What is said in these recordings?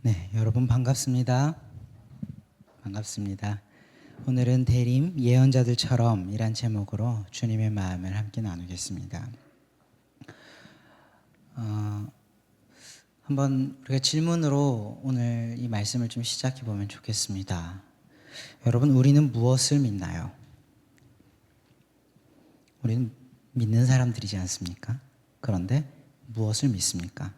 네, 여러분 반갑습니다. 반갑습니다. 오늘은 대림 예언자들처럼 이란 제목으로 주님의 마음을 함께 나누겠습니다. 한번 우리가 질문으로 오늘 이 말씀을 좀 시작해 보면 좋겠습니다. 여러분, 우리는 무엇을 믿나요? 우리는 믿는 사람들이지 않습니까? 그런데 무엇을 믿습니까?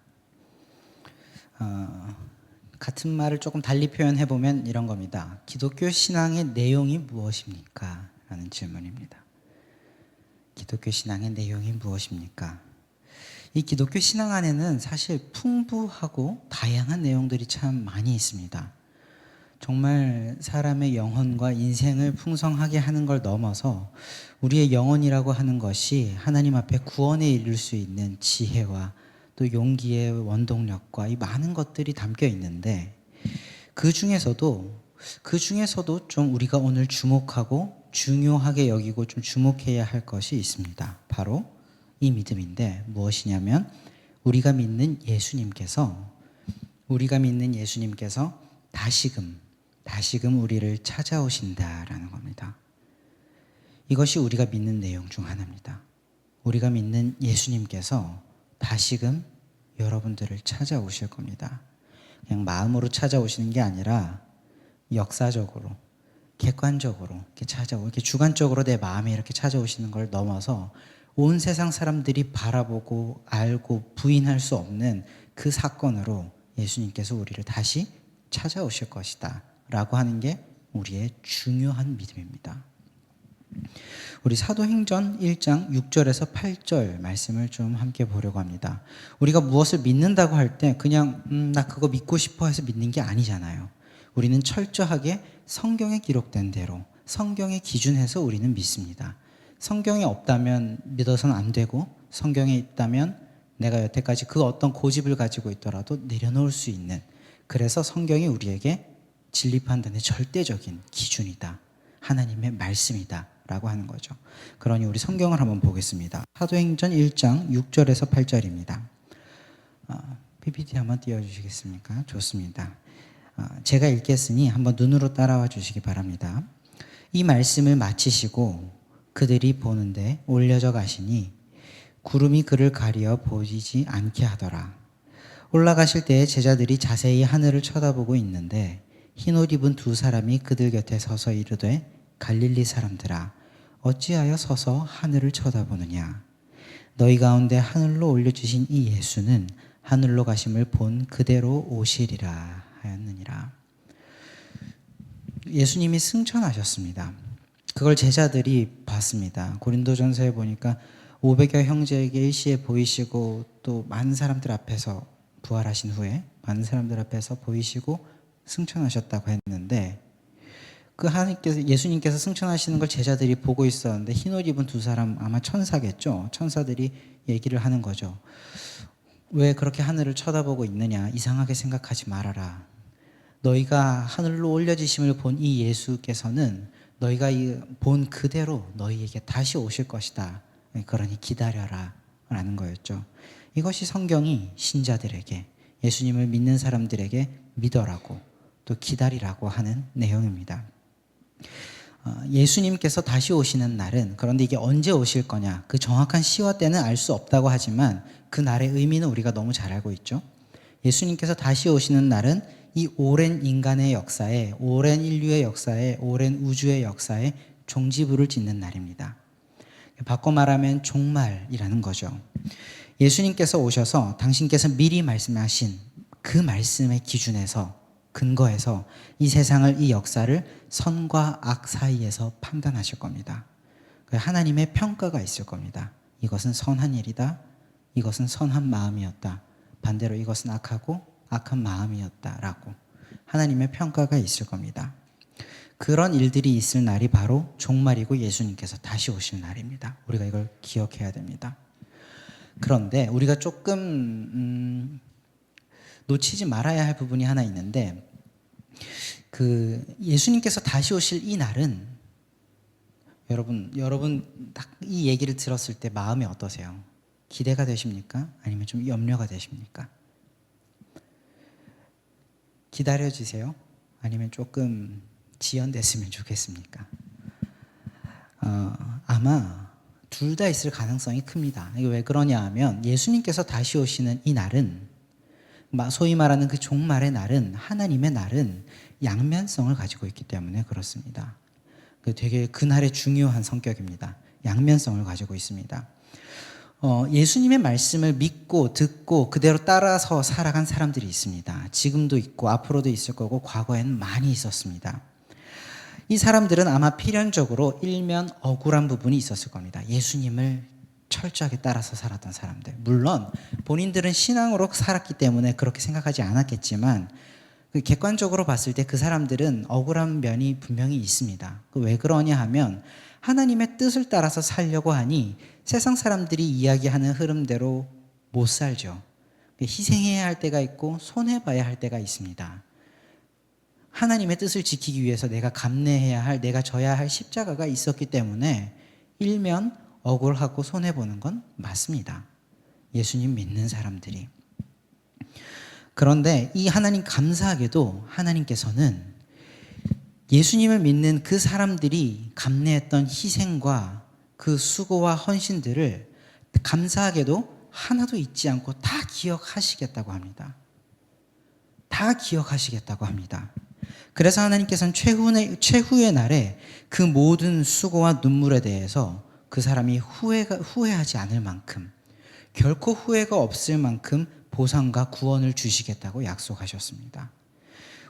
같은 말을 조금 달리 표현해 보면 이런 겁니다. 기독교 신앙의 내용이 무엇입니까? 라는 질문입니다. 기독교 신앙의 내용이 무엇입니까? 이 기독교 신앙 안에는 사실 풍부하고 다양한 내용들이 참 많이 있습니다. 정말 사람의 영혼과 인생을 풍성하게 하는 걸 넘어서 우리의 영혼이라고 하는 것이 하나님 앞에 구원에 이를 수 있는 지혜와 또 용기의 원동력과 이 많은 것들이 담겨 있는데 그 중에서도 좀 우리가 오늘 주목하고 중요하게 여기고 좀 주목해야 할 것이 있습니다. 바로 이 믿음인데 무엇이냐면 우리가 믿는 예수님께서 다시금 우리를 찾아오신다라는 겁니다. 이것이 우리가 믿는 내용 중 하나입니다. 우리가 믿는 예수님께서 다시금 여러분들을 찾아오실 겁니다. 그냥 마음으로 찾아오시는 게 아니라 역사적으로, 객관적으로 이렇게 주관적으로 내 마음에 이렇게 찾아오시는 걸 넘어서 온 세상 사람들이 바라보고 알고 부인할 수 없는 그 사건으로 예수님께서 우리를 다시 찾아오실 것이다 라고 하는 게 우리의 중요한 믿음입니다. 우리 사도행전 1장 6절에서 8절 말씀을 좀 함께 보려고 합니다. 우리가 무엇을 믿는다고 할 때 그냥 나 그거 믿고 싶어 해서 믿는 게 아니잖아요. 우리는 철저하게 성경에 기록된 대로 성경에 기준해서 우리는 믿습니다. 성경에 없다면 믿어서는 안 되고 성경에 있다면 내가 여태까지 그 어떤 고집을 가지고 있더라도 내려놓을 수 있는, 그래서 성경이 우리에게 진리 판단의 절대적인 기준이다. 하나님의 말씀이다 라고 하는 거죠. 그러니 우리 성경을 한번 보겠습니다. 사도행전 1장 6절에서 8절입니다. PPT 한번 띄워주시겠습니까? 좋습니다. 제가 읽겠으니 한번 눈으로 따라와 주시기 바랍니다. 이 말씀을 마치시고 그들이 보는데 올려져 가시니 구름이 그를 가리어 보이지 않게 하더라. 올라가실 때에 제자들이 자세히 하늘을 쳐다보고 있는데 흰옷 입은 두 사람이 그들 곁에 서서 이르되 갈릴리 사람들아 어찌하여 서서 하늘을 쳐다보느냐. 너희 가운데 하늘로 올려주신 이 예수는 하늘로 가심을 본 그대로 오시리라 하였느니라. 예수님이 승천하셨습니다. 그걸 제자들이 봤습니다. 고린도전서에 보니까 500여 형제에게 일시에 보이시고 또 많은 사람들 앞에서 부활하신 후에 많은 사람들 앞에서 보이시고 승천하셨다고 했는데 그 예수님께서 승천하시는 걸 제자들이 보고 있었는데 흰옷 입은 두 사람, 아마 천사겠죠. 천사들이 얘기를 하는 거죠. 왜 그렇게 하늘을 쳐다보고 있느냐. 이상하게 생각하지 말아라. 너희가 하늘로 올려지심을 본 이 예수께서는 너희가 본 그대로 너희에게 다시 오실 것이다. 그러니 기다려라 라는 거였죠. 이것이 성경이 신자들에게, 예수님을 믿는 사람들에게 믿어라고 또 기다리라고 하는 내용입니다. 예수님께서 다시 오시는 날은, 그런데 이게 언제 오실 거냐, 그 정확한 시와 때는 알 수 없다고 하지만 그 날의 의미는 우리가 너무 잘 알고 있죠. 예수님께서 다시 오시는 날은 이 오랜 인간의 역사에, 오랜 인류의 역사에, 오랜 우주의 역사에 종지부를 짓는 날입니다. 바꿔 말하면 종말이라는 거죠. 예수님께서 오셔서 당신께서 미리 말씀하신 그 말씀의 기준에서, 근거해서 이 세상을, 이 역사를 선과 악 사이에서 판단하실 겁니다. 하나님의 평가가 있을 겁니다. 이것은 선한 일이다. 이것은 선한 마음이었다. 반대로 이것은 악하고 악한 마음이었다라고 하나님의 평가가 있을 겁니다. 그런 일들이 있을 날이 바로 종말이고 예수님께서 다시 오실 날입니다. 우리가 이걸 기억해야 됩니다. 그런데 우리가 조금 놓치지 말아야 할 부분이 하나 있는데, 그 예수님께서 다시 오실 이 날은 여러분 딱 이 얘기를 들었을 때 마음이 어떠세요? 기대가 되십니까? 아니면 좀 염려가 되십니까? 기다려주세요? 아니면 조금 지연됐으면 좋겠습니까? 아마 둘 다 있을 가능성이 큽니다. 이게 왜 그러냐 하면 예수님께서 다시 오시는 이 날은, 소위 말하는 그 종말의 날은, 하나님의 날은 양면성을 가지고 있기 때문에 그렇습니다. 되게 그날의 중요한 성격입니다. 양면성을 가지고 있습니다. 예수님의 말씀을 믿고 듣고 그대로 따라서 살아간 사람들이 있습니다. 지금도 있고 앞으로도 있을 거고 과거에는 많이 있었습니다. 이 사람들은 아마 필연적으로 일면 억울한 부분이 있었을 겁니다. 예수님을 철저하게 따라서 살았던 사람들. 물론 본인들은 신앙으로 살았기 때문에 그렇게 생각하지 않았겠지만 객관적으로 봤을 때 그 사람들은 억울한 면이 분명히 있습니다. 왜 그러냐 하면 하나님의 뜻을 따라서 살려고 하니 세상 사람들이 이야기하는 흐름대로 못 살죠. 희생해야 할 때가 있고 손해봐야 할 때가 있습니다. 하나님의 뜻을 지키기 위해서 내가 감내해야 할, 내가 져야 할 십자가가 있었기 때문에 일면 억울하고 손해보는 건 맞습니다. 예수님 믿는 사람들이. 그런데 이 하나님, 감사하게도 하나님께서는 예수님을 믿는 그 사람들이 감내했던 희생과 그 수고와 헌신들을 감사하게도 하나도 잊지 않고 다 기억하시겠다고 합니다. 다 기억하시겠다고 합니다. 그래서 하나님께서는 최후의 날에 그 모든 수고와 눈물에 대해서 그 사람이 후회하지 않을 만큼, 결코 후회가 없을 만큼 보상과 구원을 주시겠다고 약속하셨습니다.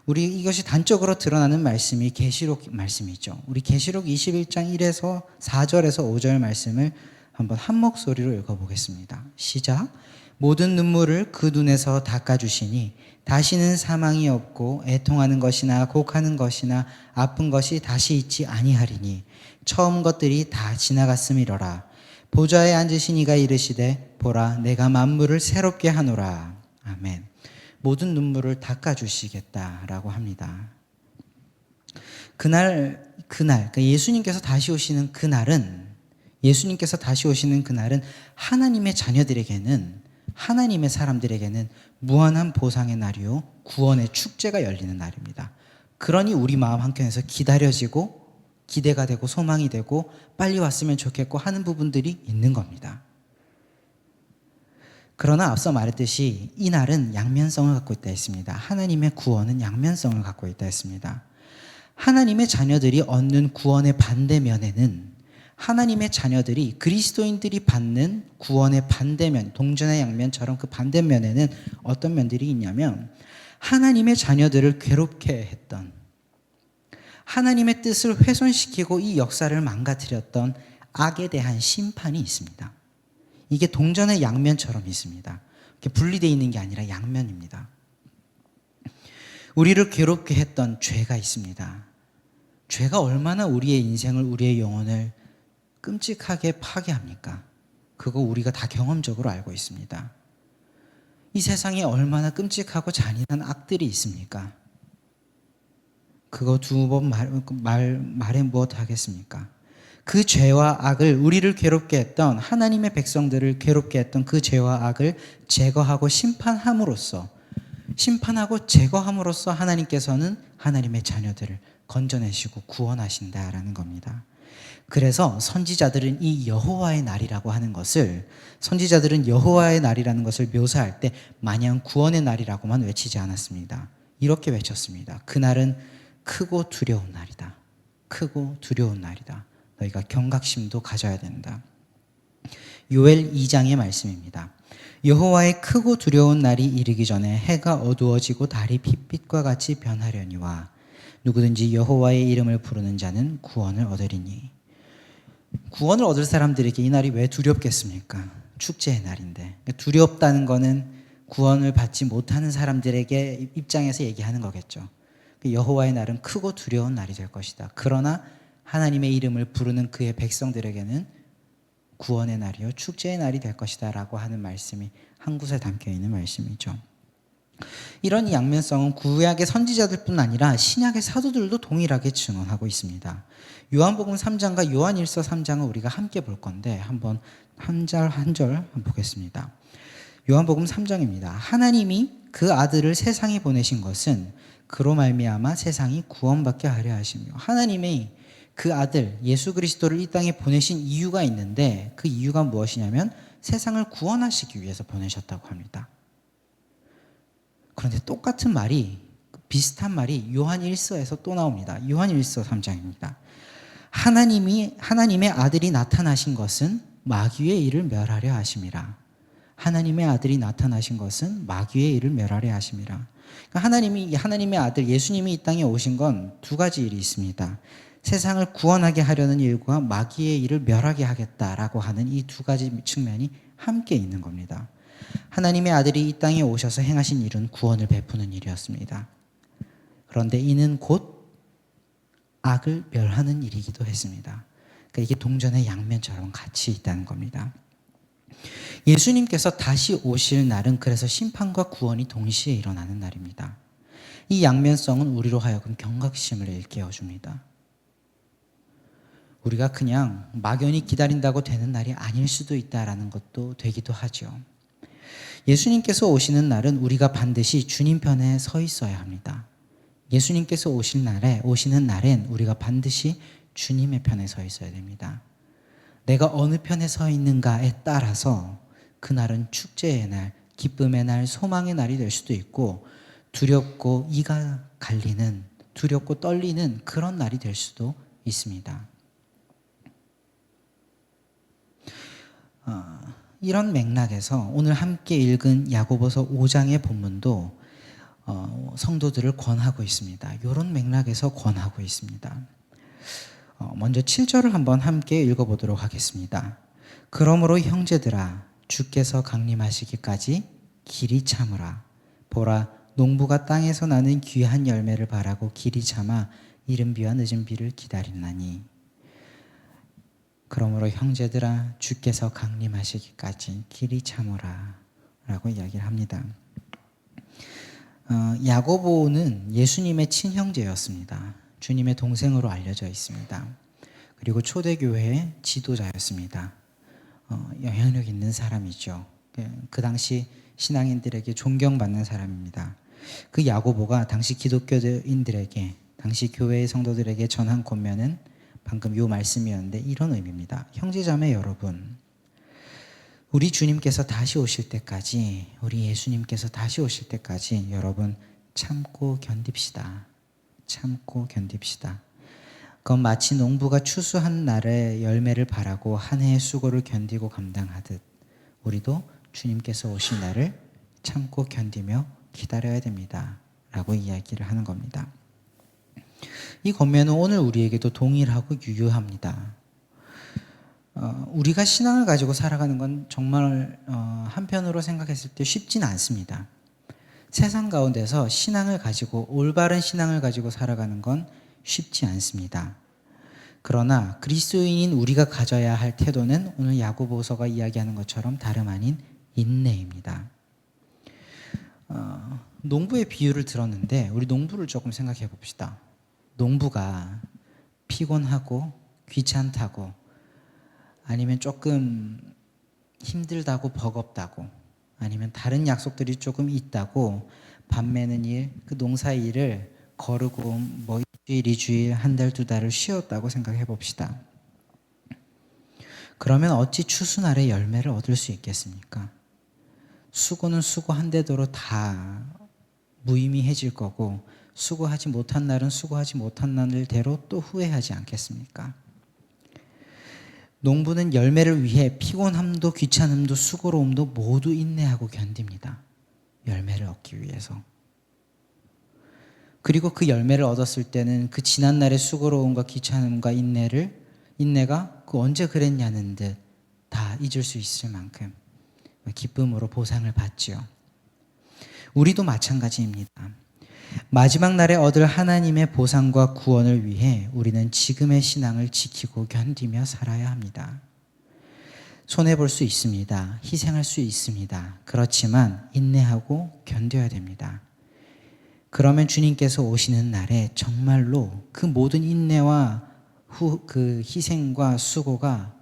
이것이 단적으로 드러나는 말씀이 계시록 말씀이죠. 우리 계시록 21장 1에서 4절에서 5절 말씀을 한번 한 목소리로 읽어보겠습니다. 시작. 모든 눈물을 그 눈에서 닦아주시니 다시는 사망이 없고 애통하는 것이나 곡하는 것이나 아픈 것이 다시 있지 아니하리니 처음 것들이 다 지나갔음이로라. 보좌에 앉으신 이가 이르시되 보라 내가 만물을 새롭게 하노라. 아멘. 모든 눈물을 닦아주시겠다라고 합니다. 그날 그러니까 예수님께서 다시 오시는 그날은 하나님의 자녀들에게는, 하나님의 사람들에게는 무한한 보상의 날이요 구원의 축제가 열리는 날입니다. 그러니 우리 마음 한켠에서 기다려지고 기대가 되고 소망이 되고 빨리 왔으면 좋겠고 하는 부분들이 있는 겁니다. 그러나 앞서 말했듯이 이 날은 양면성을 갖고 있다 했습니다. 하나님의 구원은 양면성을 갖고 있다 했습니다. 하나님의 자녀들이 얻는 구원의 반대면에는, 하나님의 자녀들이, 그리스도인들이 받는 구원의 반대면, 동전의 양면처럼 그 반대면에는 어떤 면들이 있냐면 하나님의 자녀들을 괴롭게 했던, 하나님의 뜻을 훼손시키고 이 역사를 망가뜨렸던 악에 대한 심판이 있습니다. 이게 동전의 양면처럼 있습니다. 이렇게 분리되어 있는 게 아니라 양면입니다. 우리를 괴롭게 했던 죄가 있습니다. 죄가 얼마나 우리의 인생을, 우리의 영혼을 끔찍하게 파괴합니까? 그거 우리가 다 경험적으로 알고 있습니다. 이 세상에 얼마나 끔찍하고 잔인한 악들이 있습니까? 그거 두 번 말해 무엇 하겠습니까? 그 죄와 악을, 우리를 괴롭게 했던, 하나님의 백성들을 괴롭게 했던 그 죄와 악을 제거하고 심판하고 제거함으로써 하나님께서는 하나님의 자녀들을 건져내시고 구원하신다라는 겁니다. 그래서 선지자들은 여호와의 날이라는 것을 묘사할 때 마냥 구원의 날이라고만 외치지 않았습니다. 이렇게 외쳤습니다. 그날은 크고 두려운 날이다. 크고 두려운 날이다. 너희가 경각심도 가져야 된다. 요엘 2장의 말씀입니다. 여호와의 크고 두려운 날이 이르기 전에 해가 어두워지고 달이 핏빛과 같이 변하려니와 누구든지 여호와의 이름을 부르는 자는 구원을 얻으리니. 구원을 얻을 사람들에게 이 날이 왜 두렵겠습니까? 축제의 날인데. 두렵다는 거는 구원을 받지 못하는 사람들에게 입장에서 얘기하는 거겠죠. 여호와의 날은 크고 두려운 날이 될 것이다. 그러나 하나님의 이름을 부르는 그의 백성들에게는 구원의 날이요 축제의 날이 될 것이다 라고 하는 말씀이 한 곳에 담겨있는 말씀이죠. 이런 양면성은 구약의 선지자들뿐 아니라 신약의 사도들도 동일하게 증언하고 있습니다. 요한복음 3장과 요한일서 3장을 우리가 함께 볼 건데 한번 한 절 한 절 보겠습니다. 요한복음 3장입니다. 하나님이 그 아들을 세상에 보내신 것은 그로 말미암아 세상이 구원받게 하려 하시며, 하나님이 그 아들 예수 그리스도를 이 땅에 보내신 이유가 있는데, 그 이유가 무엇이냐면 세상을 구원하시기 위해서 보내셨다고 합니다. 그런데 똑같은 말이, 비슷한 말이 요한 1서에서 또 나옵니다. 요한 1서 3장입니다. 하나님의 아들이 나타나신 것은 마귀의 일을 멸하려 하심이라. 하나님의 아들이 나타나신 것은 마귀의 일을 멸하려 하심이라. 그러니까 하나님의 아들 예수님이 이 땅에 오신 건 두 가지 일이 있습니다. 세상을 구원하게 하려는 일과 마귀의 일을 멸하게 하겠다라고 하는 이 두 가지 측면이 함께 있는 겁니다. 하나님의 아들이 이 땅에 오셔서 행하신 일은 구원을 베푸는 일이었습니다. 그런데 이는 곧 악을 멸하는 일이기도 했습니다. 그러니까 이게 동전의 양면처럼 같이 있다는 겁니다. 예수님께서 다시 오실 날은 그래서 심판과 구원이 동시에 일어나는 날입니다. 이 양면성은 우리로 하여금 경각심을 일깨워 줍니다. 우리가 그냥 막연히 기다린다고 되는 날이 아닐 수도 있다라는 것도 되기도 하죠. 예수님께서 오시는 날은 우리가 반드시 주님 편에 서 있어야 합니다. 예수님께서 오시는 날엔 우리가 반드시 주님의 편에 서 있어야 됩니다. 내가 어느 편에 서 있는가에 따라서 그날은 축제의 날, 기쁨의 날, 소망의 날이 될 수도 있고, 두렵고 이가 갈리는, 두렵고 떨리는 그런 날이 될 수도 있습니다. 이런 맥락에서 오늘 함께 읽은 야고보서 5장의 본문도 성도들을 권하고 있습니다. 이런 맥락에서 권하고 있습니다. 먼저 7절을 한번 함께 읽어보도록 하겠습니다. 그러므로 형제들아, 주께서 강림하시기까지 길이 참으라. 보라, 농부가 땅에서 나는 귀한 열매를 바라고 길이 참아 이른 비와 늦은 비를 기다리나니. 그러므로 형제들아, 주께서 강림하시기까지 길이 참으라 라고 이야기를 합니다. 야고보는 예수님의 친형제였습니다. 주님의 동생으로 알려져 있습니다. 그리고 초대교회의 지도자였습니다. 영향력 있는 사람이죠. 그 당시 신앙인들에게 존경받는 사람입니다. 그 야고보가 당시 기독교인들에게, 당시 교회의 성도들에게 전한 권면은 방금 요 말씀이었는데 이런 의미입니다. 형제자매 여러분, 우리 주님께서 다시 오실 때까지, 우리 예수님께서 다시 오실 때까지 여러분 참고 견딥시다. 참고 견딥시다. 그건 마치 농부가 추수한 날의 열매를 바라고 한 해의 수고를 견디고 감당하듯 우리도 주님께서 오실 날을 참고 견디며 기다려야 됩니다. 라고 이야기를 하는 겁니다. 이 권면은 오늘 우리에게도 동일하고 유효합니다. 우리가 신앙을 가지고 살아가는 건 정말 한편으로 생각했을 때 쉽지는 않습니다. 세상 가운데서 신앙을 가지고, 올바른 신앙을 가지고 살아가는 건 쉽지 않습니다. 그러나 그리스도인인 우리가 가져야 할 태도는 오늘 야고보서가 이야기하는 것처럼 다름 아닌 인내입니다. 농부의 비유를 들었는데 우리 농부를 조금 생각해 봅시다. 농부가 피곤하고 귀찮다고, 아니면 조금 힘들다고, 버겁다고, 아니면 다른 약속들이 조금 있다고 밥 매는 일, 그 농사 일을 거르고 뭐 1주일, 2주일, 한 달, 2달을 쉬었다고 생각해 봅시다. 그러면 어찌 추수날의 열매를 얻을 수 있겠습니까? 수고는 수고한 대로 다 무의미해질 거고, 수고하지 못한 날은 수고하지 못한 날대로 또 후회하지 않겠습니까? 농부는 열매를 위해 피곤함도 귀찮음도 수고로움도 모두 인내하고 견딥니다. 열매를 얻기 위해서. 그리고 그 열매를 얻었을 때는 그 지난날의 수고로움과 귀찮음과 인내가 그 언제 그랬냐는 듯 다 잊을 수 있을 만큼 기쁨으로 보상을 받지요. 우리도 마찬가지입니다. 마지막 날에 얻을 하나님의 보상과 구원을 위해 우리는 지금의 신앙을 지키고 견디며 살아야 합니다. 손해볼 수 있습니다. 희생할 수 있습니다. 그렇지만 인내하고 견뎌야 됩니다. 그러면 주님께서 오시는 날에 정말로 그 모든 인내와 그 희생과 수고가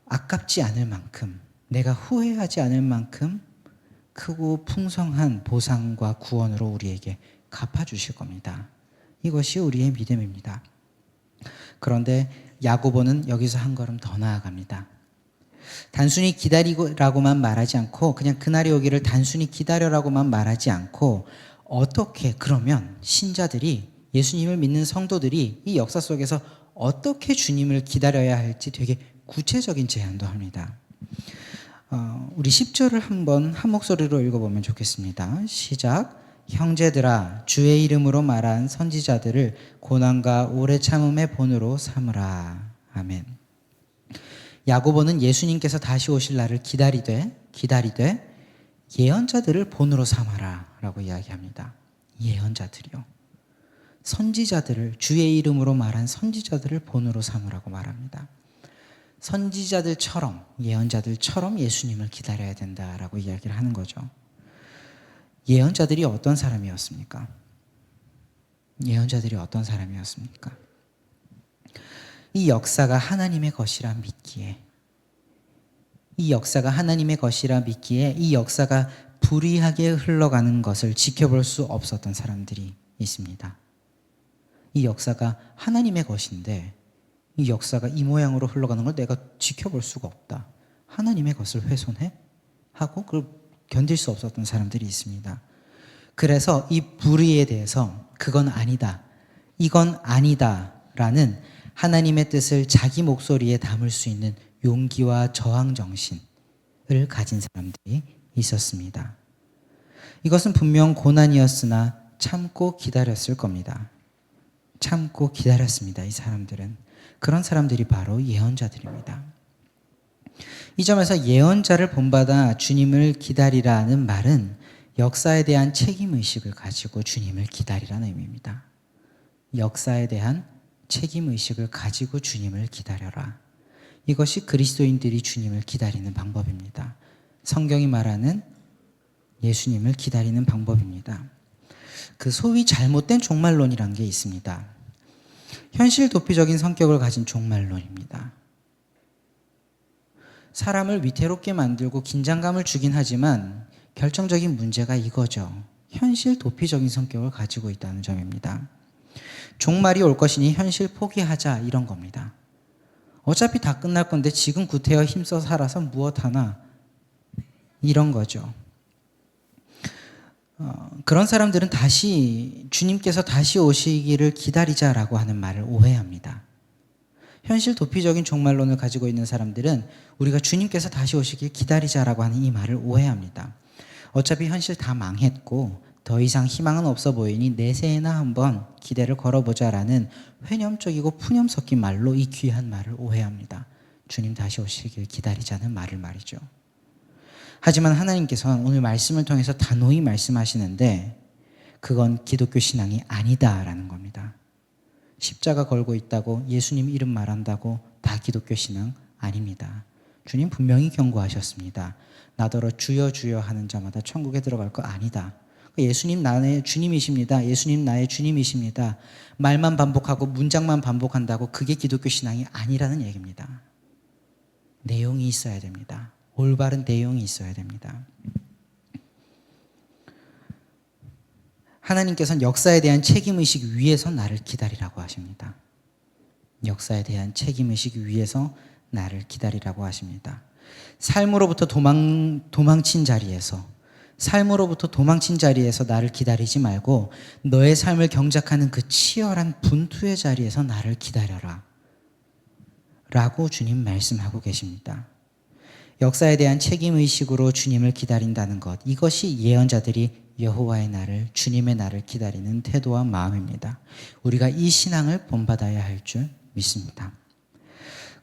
아깝지 않을 만큼, 내가 후회하지 않을 만큼 크고 풍성한 보상과 구원으로 우리에게 갚아주실 겁니다. 이것이 우리의 믿음입니다. 그런데 야고보는 여기서 한 걸음 더 나아갑니다. 단순히 기다리라고만 말하지 않고 그냥 그날이 오기를 단순히 기다려라고만 말하지 않고 어떻게 그러면 신자들이 예수님을 믿는 성도들이 이 역사 속에서 어떻게 주님을 기다려야 할지 되게 구체적인 제안도 합니다. 우리 10절을 한번 한 목소리로 읽어보면 좋겠습니다. 시작. 형제들아 주의 이름으로 말한 선지자들을 고난과 오래 참음의 본으로 삼으라. 아멘. 야고보는 예수님께서 다시 오실 날을 기다리되 예언자들을 본으로 삼아라 라고 이야기합니다. 예언자들이요. 선지자들을 주의 이름으로 말한 선지자들을 본으로 삼으라고 말합니다. 선지자들처럼 예언자들처럼 예수님을 기다려야 된다라고 이야기를 하는 거죠. 예언자들이 어떤 사람이었습니까? 예언자들이 어떤 사람이었습니까? 이 역사가 하나님의 것이라 믿기에 이 역사가 불의하게 흘러가는 것을 지켜볼 수 없었던 사람들이 있습니다. 이 역사가 하나님의 것인데 이 역사가 이 모양으로 흘러가는 걸 내가 지켜볼 수가 없다. 하나님의 것을 훼손해? 하고 그걸 견딜 수 없었던 사람들이 있습니다. 그래서 이 불의에 대해서 그건 아니다, 이건 아니다 라는 하나님의 뜻을 자기 목소리에 담을 수 있는 용기와 저항 정신을 가진 사람들이 있었습니다. 이것은 분명 고난이었으나 참고 기다렸을 겁니다. 참고 기다렸습니다. 이 사람들은. 그런 사람들이 바로 예언자들입니다. 이 점에서 예언자를 본받아 주님을 기다리라는 말은 역사에 대한 책임의식을 가지고 주님을 기다리라는 의미입니다. 역사에 대한 책임의식을 가지고 주님을 기다려라. 이것이 그리스도인들이 주님을 기다리는 방법입니다. 성경이 말하는 예수님을 기다리는 방법입니다. 그 소위 잘못된 종말론이라는 게 있습니다. 현실 도피적인 성격을 가진 종말론입니다. 사람을 위태롭게 만들고 긴장감을 주긴 하지만 결정적인 문제가 이거죠. 현실 도피적인 성격을 가지고 있다는 점입니다. 종말이 올 것이니 현실 포기하자 이런 겁니다. 어차피 다 끝날 건데 지금 구태여 힘써 살아서 무엇하나 이런 거죠. 그런 사람들은 주님께서 다시 오시기를 기다리자라고 하는 말을 오해합니다. 현실 도피적인 종말론을 가지고 있는 사람들은 우리가 주님께서 다시 오시길 기다리자라고 하는 이 말을 오해합니다. 어차피 현실 다 망했고 더 이상 희망은 없어 보이니 내세에나 한번 기대를 걸어보자라는 회념적이고 푸념 섞인 말로 이 귀한 말을 오해합니다. 주님 다시 오시길 기다리자는 말을 말이죠. 하지만 하나님께서는 오늘 말씀을 통해서 단호히 말씀하시는데 그건 기독교 신앙이 아니다라는 겁니다. 십자가 걸고 있다고 예수님 이름 말한다고 다 기독교 신앙 아닙니다. 주님 분명히 경고하셨습니다. 나더러 주여 주여 하는 자마다 천국에 들어갈 거 아니다. 예수님 나의 주님이십니다. 예수님 나의 주님이십니다. 말만 반복하고 문장만 반복한다고 그게 기독교 신앙이 아니라는 얘기입니다. 내용이 있어야 됩니다. 올바른 내용이 있어야 됩니다. 하나님께서는 역사에 대한 책임의식 위에서 나를 기다리라고 하십니다. 역사에 대한 책임의식 위에서 나를 기다리라고 하십니다. 삶으로부터 도망친 자리에서 나를 기다리지 말고 너의 삶을 경작하는 그 치열한 분투의 자리에서 나를 기다려라 라고 주님 말씀하고 계십니다. 역사에 대한 책임의식으로 주님을 기다린다는 것, 이것이 예언자들이 여호와의 날을, 주님의 날을 기다리는 태도와 마음입니다. 우리가 이 신앙을 본받아야 할 줄 믿습니다.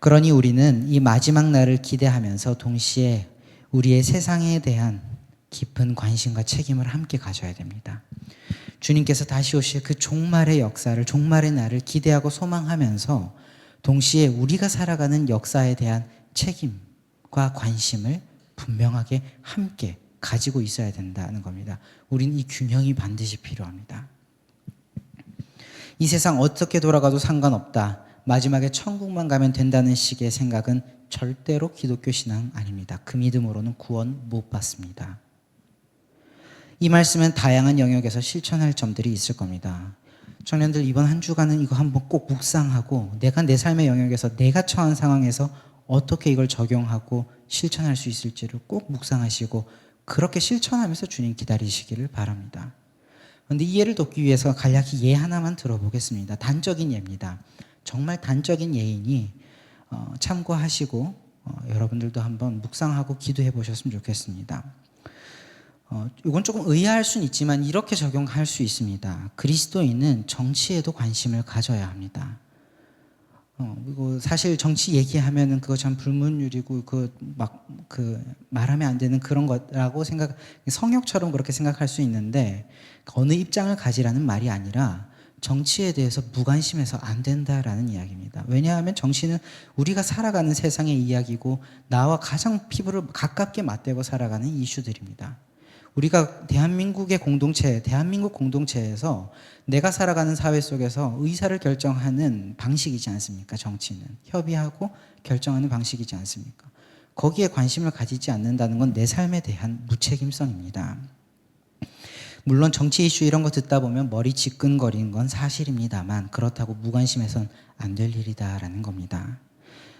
그러니 우리는 이 마지막 날을 기대하면서 동시에 우리의 세상에 대한 깊은 관심과 책임을 함께 가져야 됩니다. 주님께서 다시 오실 그 종말의 역사를, 종말의 날을 기대하고 소망하면서 동시에 우리가 살아가는 역사에 대한 책임과 관심을 분명하게 함께 가지고 있어야 된다는 겁니다. 우린 이 균형이 반드시 필요합니다. 이 세상 어떻게 돌아가도 상관없다. 마지막에 천국만 가면 된다는 식의 생각은 절대로 기독교 신앙 아닙니다. 그 믿음으로는 구원 못 받습니다. 이 말씀은 다양한 영역에서 실천할 점들이 있을 겁니다. 청년들 이번 한 주간은 이거 한번 꼭 묵상하고 내가 내 삶의 영역에서 내가 처한 상황에서 어떻게 이걸 적용하고 실천할 수 있을지를 꼭 묵상하시고 그렇게 실천하면서 주님 기다리시기를 바랍니다. 그런데 이 예를 돕기 위해서 간략히 예 하나만 들어보겠습니다. 단적인 예입니다. 정말 단적인 예이니 참고하시고 여러분들도 한번 묵상하고 기도해 보셨으면 좋겠습니다. 이건 조금 의아할 수는 있지만 이렇게 적용할 수 있습니다. 그리스도인은 정치에도 관심을 가져야 합니다. 그리고 사실 정치 얘기하면은 그거 참 불문율이고 말하면 안 되는 그런 거라고 성역처럼 그렇게 생각할 수 있는데 어느 입장을 가지라는 말이 아니라 정치에 대해서 무관심해서 안 된다라는 이야기입니다. 왜냐하면 정치는 우리가 살아가는 세상의 이야기고 나와 가장 피부를 가깝게 맞대고 살아가는 이슈들입니다. 우리가 대한민국 공동체에서 내가 살아가는 사회 속에서 의사를 결정하는 방식이지 않습니까? 정치는 협의하고 결정하는 방식이지 않습니까? 거기에 관심을 가지지 않는다는 건 내 삶에 대한 무책임성입니다. 물론 정치 이슈 이런 거 듣다 보면 머리 지끈거리는 건 사실입니다만 그렇다고 무관심해선 안 될 일이다라는 겁니다.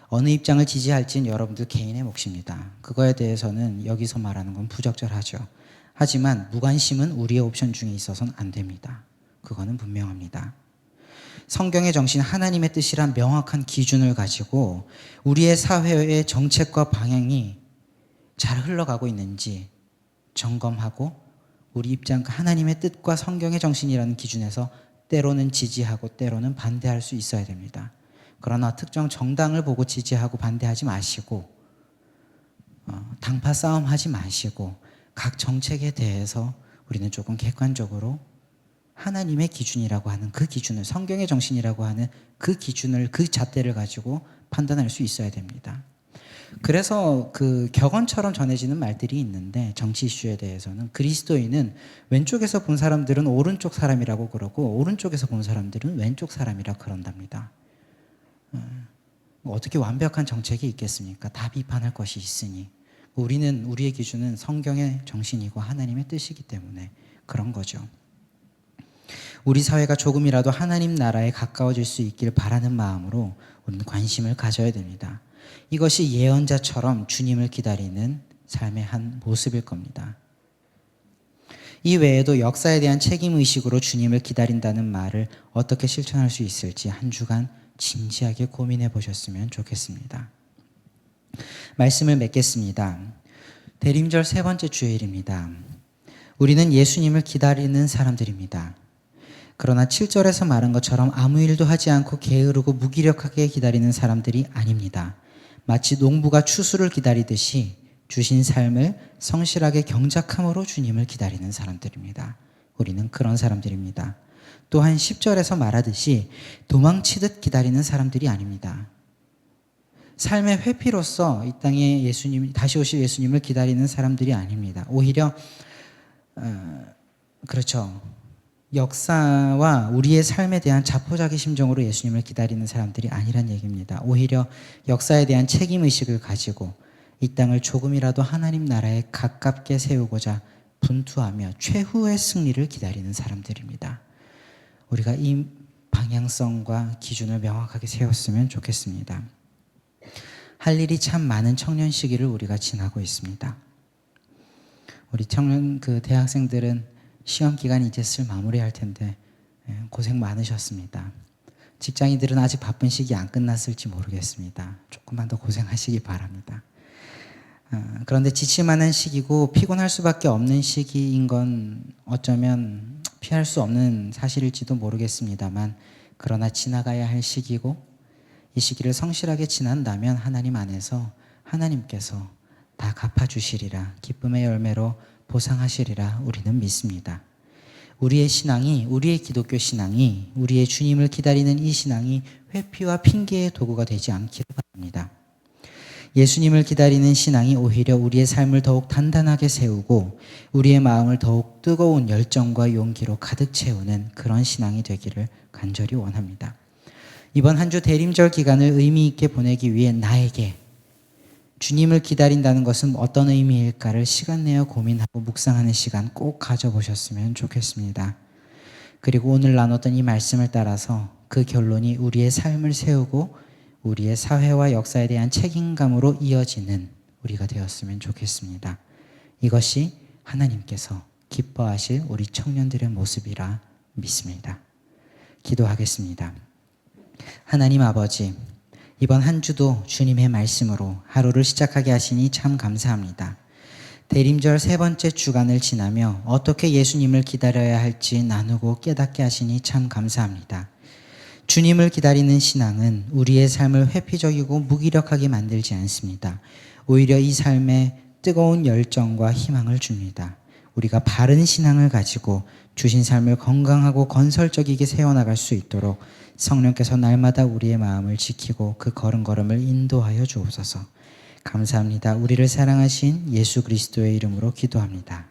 어느 입장을 지지할지는 여러분들 개인의 몫입니다. 그거에 대해서는 여기서 말하는 건 부적절하죠. 하지만 무관심은 우리의 옵션 중에 있어서는 안 됩니다. 그거는 분명합니다. 성경의 정신, 하나님의 뜻이란 명확한 기준을 가지고 우리의 사회의 정책과 방향이 잘 흘러가고 있는지 점검하고 우리 입장, 하나님의 뜻과 성경의 정신이라는 기준에서 때로는 지지하고 때로는 반대할 수 있어야 됩니다. 그러나 특정 정당을 보고 지지하고 반대하지 마시고 당파 싸움하지 마시고 각 정책에 대해서 우리는 조금 객관적으로 하나님의 기준이라고 하는 그 기준을, 성경의 정신이라고 하는 그 기준을, 그 잣대를 가지고 판단할 수 있어야 됩니다. 그래서 그 격언처럼 전해지는 말들이 있는데 정치 이슈에 대해서는 그리스도인은 왼쪽에서 본 사람들은 오른쪽 사람이라고 그러고 오른쪽에서 본 사람들은 왼쪽 사람이라고 그런답니다. 어떻게 완벽한 정책이 있겠습니까? 다 비판할 것이 있으니. 우리의 기준은 성경의 정신이고 하나님의 뜻이기 때문에 그런 거죠. 우리 사회가 조금이라도 하나님 나라에 가까워질 수 있길 바라는 마음으로 우리는 관심을 가져야 됩니다. 이것이 예언자처럼 주님을 기다리는 삶의 한 모습일 겁니다. 이 외에도 역사에 대한 책임의식으로 주님을 기다린다는 말을 어떻게 실천할 수 있을지 한 주간 진지하게 고민해 보셨으면 좋겠습니다. 말씀을 맺겠습니다. 대림절 세 번째 주일입니다. 우리는 예수님을 기다리는 사람들입니다. 그러나 7절에서 말한 것처럼 아무 일도 하지 않고 게으르고 무기력하게 기다리는 사람들이 아닙니다. 마치 농부가 추수를 기다리듯이 주신 삶을 성실하게 경작함으로 주님을 기다리는 사람들입니다. 우리는 그런 사람들입니다. 또한 10절에서 말하듯이 도망치듯 기다리는 사람들이 아닙니다. 삶의 회피로서 이 땅에 다시 오실 예수님을 기다리는 사람들이 아닙니다. 오히려 역사와 우리의 삶에 대한 자포자기 심정으로 예수님을 기다리는 사람들이 아니란 얘기입니다. 오히려 역사에 대한 책임의식을 가지고 이 땅을 조금이라도 하나님 나라에 가깝게 세우고자 분투하며 최후의 승리를 기다리는 사람들입니다. 우리가 이 방향성과 기준을 명확하게 세웠으면 좋겠습니다. 할 일이 참 많은 청년 시기를 우리가 지나고 있습니다. 우리 대학생들은 시험 기간이 이제 슬 마무리할 텐데 고생 많으셨습니다. 직장인들은 아직 바쁜 시기 안 끝났을지 모르겠습니다. 조금만 더 고생하시기 바랍니다. 그런데 지칠만한 시기고 피곤할 수밖에 없는 시기인 건 어쩌면 피할 수 없는 사실일지도 모르겠습니다만 그러나 지나가야 할 시기고 이 시기를 성실하게 지난다면 하나님 안에서 하나님께서 다 갚아주시리라, 기쁨의 열매로 보상하시리라 우리는 믿습니다. 우리의 신앙이, 우리의 기독교 신앙이, 우리의 주님을 기다리는 이 신앙이 회피와 핑계의 도구가 되지 않기를 바랍니다. 예수님을 기다리는 신앙이 오히려 우리의 삶을 더욱 단단하게 세우고 우리의 마음을 더욱 뜨거운 열정과 용기로 가득 채우는 그런 신앙이 되기를 간절히 원합니다. 이번 한 주 대림절 기간을 의미 있게 보내기 위해 나에게 주님을 기다린다는 것은 어떤 의미일까를 시간 내어 고민하고 묵상하는 시간 꼭 가져보셨으면 좋겠습니다. 그리고 오늘 나눴던 이 말씀을 따라서 그 결론이 우리의 삶을 세우고 우리의 사회와 역사에 대한 책임감으로 이어지는 우리가 되었으면 좋겠습니다. 이것이 하나님께서 기뻐하실 우리 청년들의 모습이라 믿습니다. 기도하겠습니다. 하나님 아버지, 이번 한 주도 주님의 말씀으로 하루를 시작하게 하시니 참 감사합니다. 대림절 세 번째 주간을 지나며 어떻게 예수님을 기다려야 할지 나누고 깨닫게 하시니 참 감사합니다. 주님을 기다리는 신앙은 우리의 삶을 회피적이고 무기력하게 만들지 않습니다. 오히려 이 삶에 뜨거운 열정과 희망을 줍니다. 우리가 바른 신앙을 가지고 주신 삶을 건강하고 건설적이게 세워나갈 수 있도록 성령께서 날마다 우리의 마음을 지키고 그 걸음걸음을 인도하여 주옵소서. 감사합니다. 우리를 사랑하신 예수 그리스도의 이름으로 기도합니다.